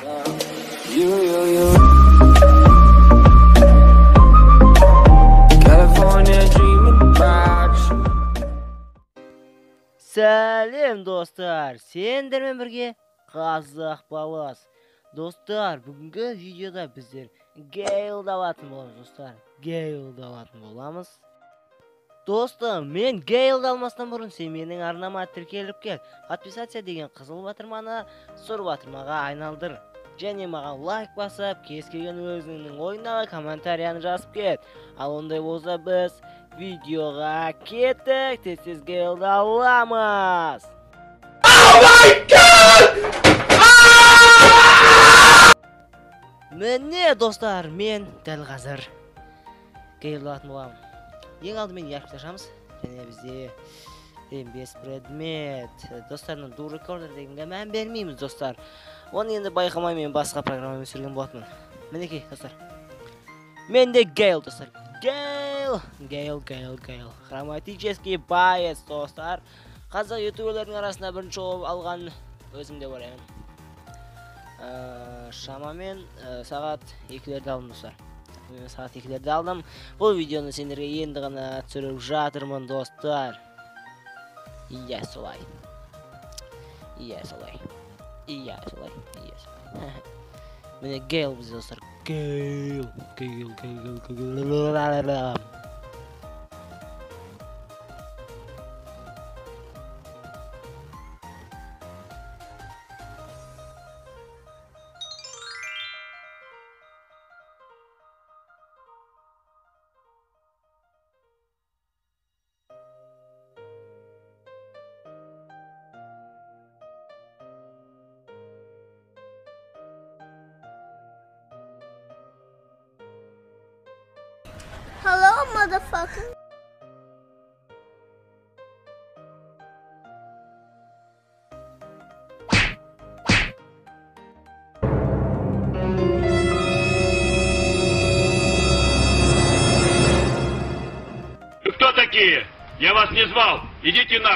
Сәлем достар, сендермен бірге қазақ баласы. Достар, бүгінгі видеода біздер Гейлді алатын боламыз, достар. Гейлді алатын боламыз. Достым, мен Гейлді алмастан бұрын сен менің арнама тіркеліп кел. Подписация деген қызыл батырманы сұр батырмаға айналдыр. Және маған лайк басып, кез келген өзіңнің ойындағы комментарияны жазып кет. Ал ондай болса біз видеоға кеттік, тез Гейлді аламыз. Міне достар, мен дәл қазір Гейлді алатын боламын. Ең алдымен яркті ашамыз. Және бізде 5 предмет. Достарының ду рекордер дегенге мән бермейміз, достар. Оны енді байқамай мен басқа программамен сүрген болатынмын. Мінекей, достар. Менде Гейл, достар. Гейл. Хроматический байс, достар. Қазақ ютуберлердің арасында бірінші болып алған өзімде барайын. Шамамен сағат 2-лерді алдым, достар. Сағат 2-лерді алдым. Бұл видеоны сендерге енді ғана түсіріп жатырмын, достар. Иә, солай. Міне Гейл бізде, достар. Гейл. Hello, motherfucker. Вы кто такие? Я вас не звал. Идите на.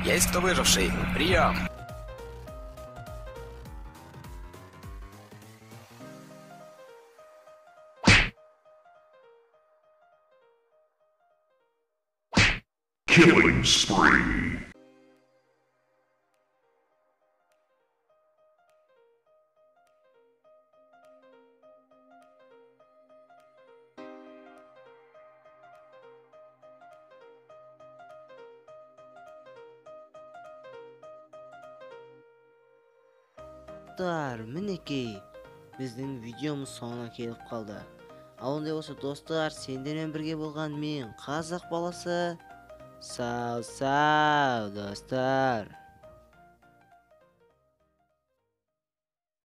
Есть кто выживший? Прием! Killing spree. Достар, мінекей, біздің видеомыз соңына келіп қалды. Ал ондай болса, достар, сендермен бірге болған мен қазақ баласы. Сау, достар.